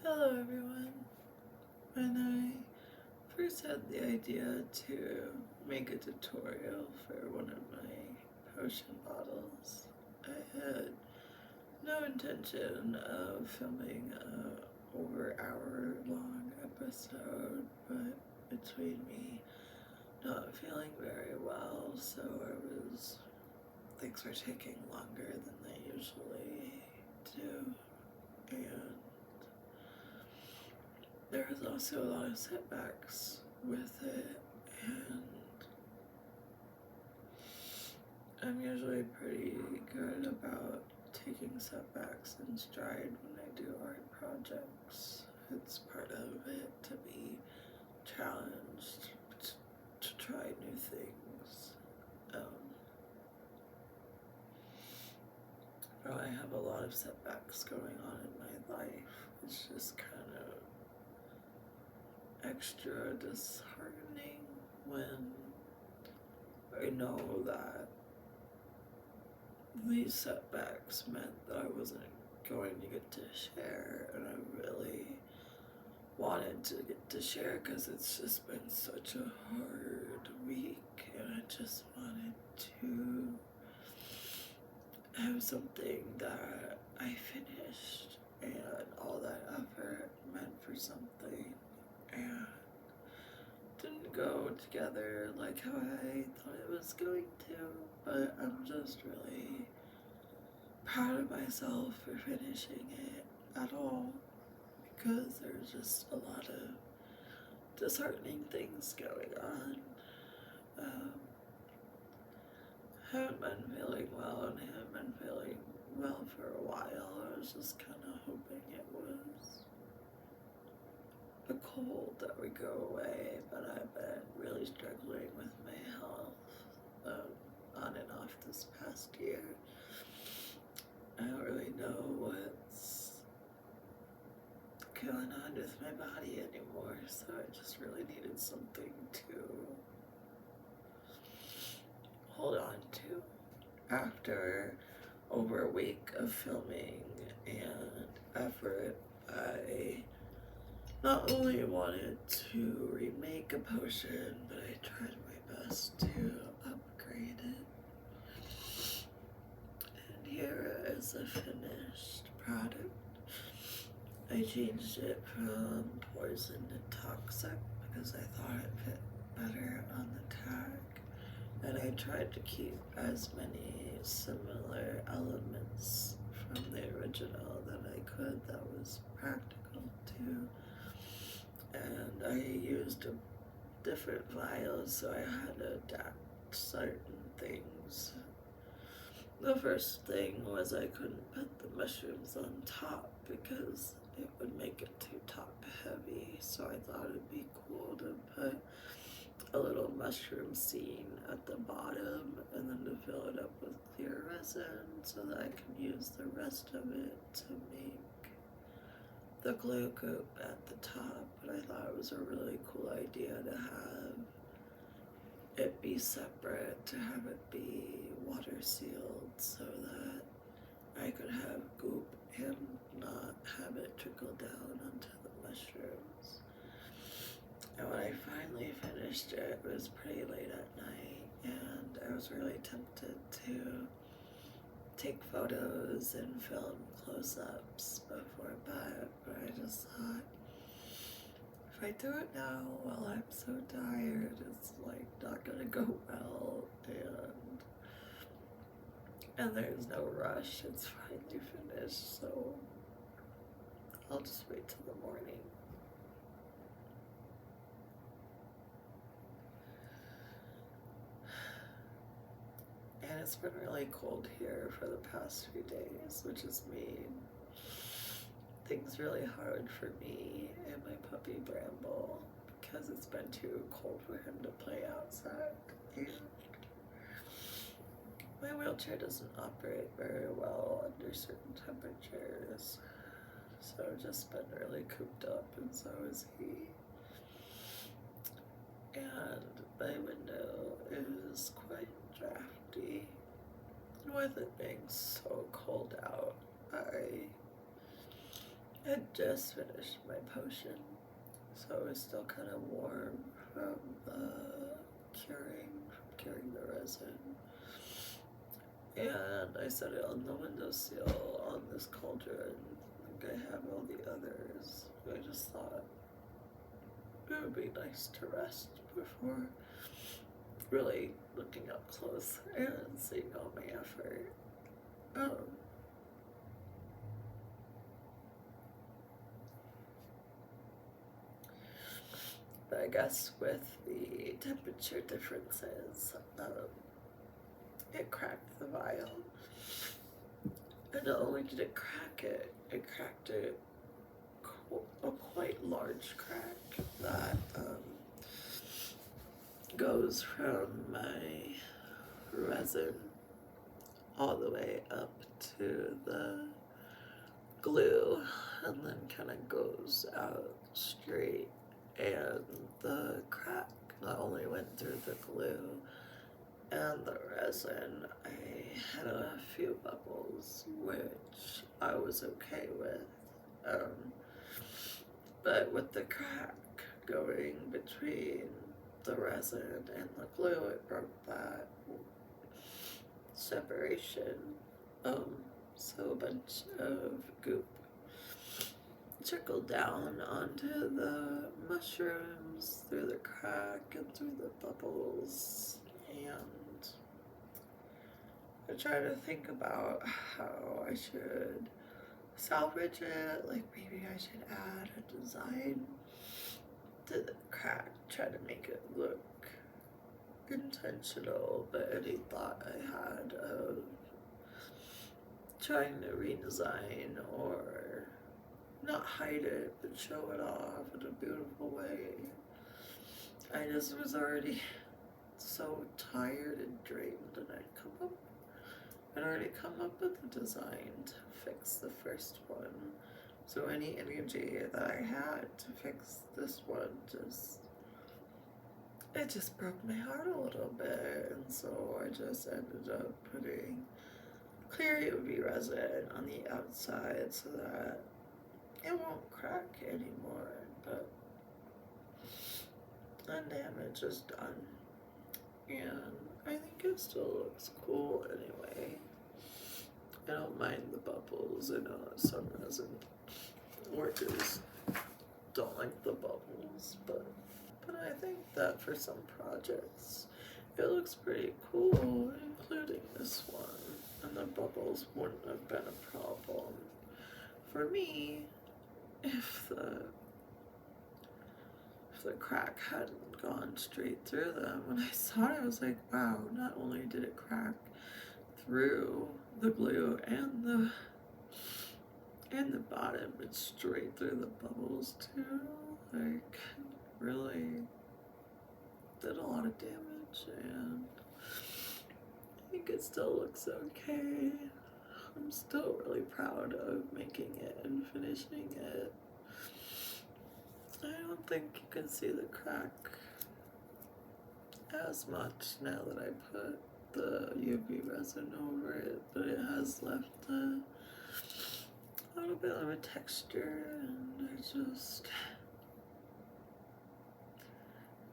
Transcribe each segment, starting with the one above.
Hello everyone. When I first had the idea to make a tutorial for one of my potion bottles, I had no intention of filming a over hour long episode, but between me not feeling very well, so things were taking longer than they usually do, and there was also a lot of setbacks with it, and I'm usually pretty good about taking setbacks in stride when I do art projects. It's part of it to be challenged, to try new things. But I have a lot of setbacks going on in my life. It's just kind of extra disheartening when I know that these setbacks meant that I wasn't going to get to share, and I really wanted to get to share because it's just been such a hard week, and I just wanted to have something that I finished, and all that effort meant for something, and didn't go together like how I thought it was going to, but I'm just really proud of myself for finishing it at all, because there's just a lot of disheartening things going on. Haven't been feeling well, and haven't been feeling well for a while. I was just kind of hoping it was a cold that would go away, but I've been really struggling with my health on and off this past year. I don't really know what's going on with my body anymore, so I just really needed something to hold on to. After over a week of filming and effort, I not only wanted to remake a potion, but I tried my best to upgrade it. And here is a finished product. I changed it from poison to toxic because I thought it fit better on the tag. And I tried to keep as many similar elements from the original that I could that was practical too. And I used different vials, so I had to adapt certain things. The first thing was I couldn't put the mushrooms on top because it would make it too top heavy, so I thought it'd be cool to put a little mushroom scene at the bottom and then to fill it up with clear resin so that I could use the rest of it to make the glue goop at the top. But I thought it was a really cool idea to have it be separate, to have it be water sealed so that I could have goop and not have it trickle down onto the mushrooms. And when I finally finished it, it was pretty late at night, and I was really tempted to take photos and film close-ups before bed, but I just thought, if I do it now while I'm so tired, it's like not gonna go well, and there's no rush. It's finally finished, so I'll just wait till the morning. And it's been really cold here for the past few days, which has made things really hard for me and my puppy Bramble because it's been too cold for him to play outside. And my wheelchair doesn't operate very well under certain temperatures, so I've just been really cooped up, and so is he. And my window is quite drafty, and with it being so cold out, I I just finished my potion, so it was still kind of warm from curing the resin. And I set it on the windowsill on this cauldron. Like I have all the others. I just thought it would be nice to rest before really looking up close and seeing all my effort. But I guess with the temperature differences, it cracked the vial. And not only did it crack it, it cracked it a quite large crack that goes from my resin all the way up to the glue and then kind of goes out straight. And the crack not only went through the glue and the resin, I had a few bubbles, which I was okay with. But with the crack going between the resin and the glue, it broke that separation. So a bunch of goop trickled down onto the mushrooms through the crack and through the bubbles, and I try to think about how I should salvage it. Like maybe I should add a design to the crack, try to make it look intentional, but any thought I had of trying to redesign or not hide it, but show it off in a beautiful way. I just was already so tired and drained, and I'd already come up with a design to fix the first one. So any energy that I had to fix this one it just broke my heart a little bit, and so I just ended up putting clear UV resin on the outside so that it won't crack anymore, but the damage is done, and I think it still looks cool anyway. I don't mind the bubbles. I know some resin workers don't like the bubbles, but I think that for some projects it looks pretty cool, including this one, and the bubbles wouldn't have been a problem for me if the crack hadn't gone straight through them. When I saw it, I was like, wow, not only did it crack through the glue and the bottom, but straight through the bubbles too. Like, really did a lot of damage, and I think it still looks okay. I'm still really proud of making it and finishing it. I don't think you can see the crack as much now that I put the UV resin over it, but it has left a little bit of a texture, and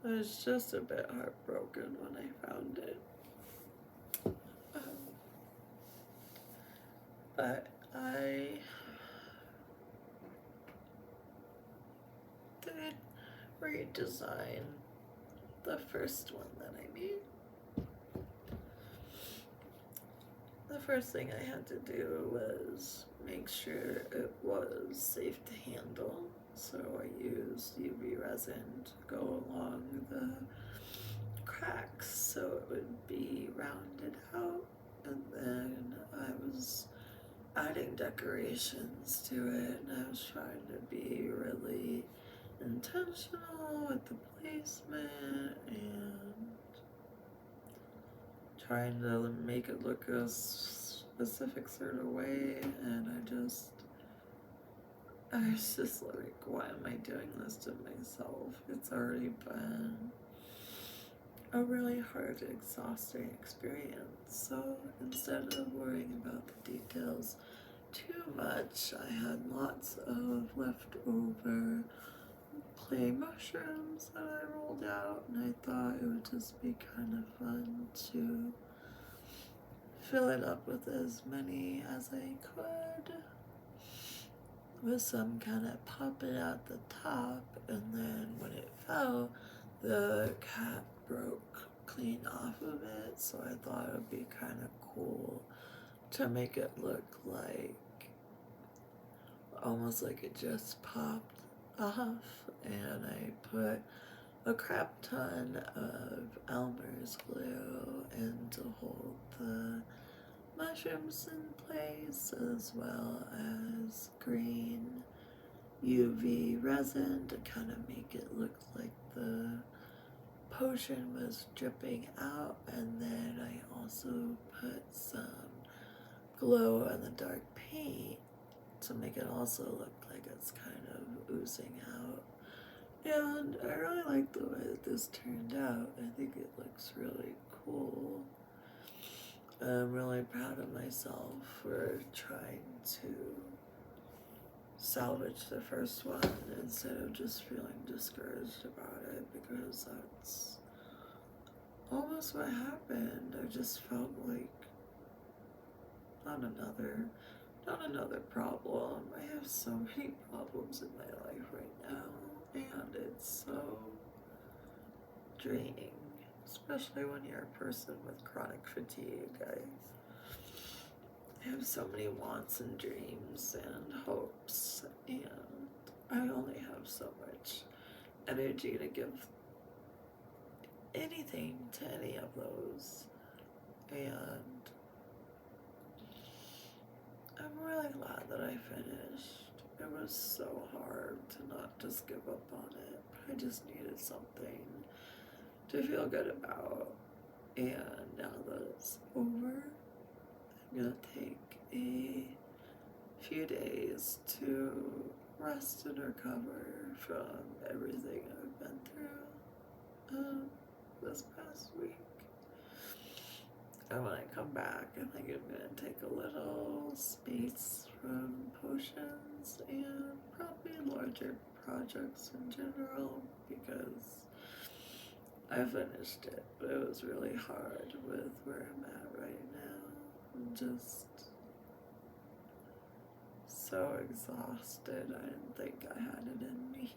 I was just a bit heartbroken when I found it. But I did redesign the first one that I made. The first thing I had to do was make sure it was safe to handle, so I used UV resin to go along the cracks so it would be rounded out, and then I was adding decorations to it, and I was trying to be really intentional with the placement and trying to make it look a specific sort of way, and I was just like, why am I doing this to myself? It's already been a really hard, exhausting experience, so instead of worrying about the details, too much. I had lots of leftover clay mushrooms that I rolled out, and I thought it would just be kind of fun to fill it up with as many as I could, with some kind of puppet at the top, and then when it fell, the cap broke clean off of it, so I thought it would be kind of cool to make it look like almost like it just popped off. And I put a crap ton of Elmer's glue in to hold the mushrooms in place, as well as green UV resin to kind of make it look like the potion was dripping out. And then I also put some glow in the dark paint to make it also look like it's kind of oozing out. And I really like the way that this turned out. I think it looks really cool. I'm really proud of myself for trying to salvage the first one instead of just feeling discouraged about it, because that's almost what happened. I just felt like not another problem. I have so many problems in my life right now, and it's so draining, especially when you're a person with chronic fatigue. I have so many wants and dreams and hopes, and I only have so much energy to give anything to any of those. And I'm really glad that I finished. It was so hard to not just give up on it, but I just needed something to feel good about. And now that it's over, I'm gonna take a few days to rest and recover from everything I've been through this past week. And when I come back, I think I'm gonna take a little space from potions and probably larger projects in general, because I finished it, but it was really hard with where I'm at right now. I'm just so exhausted. I didn't think I had it in me.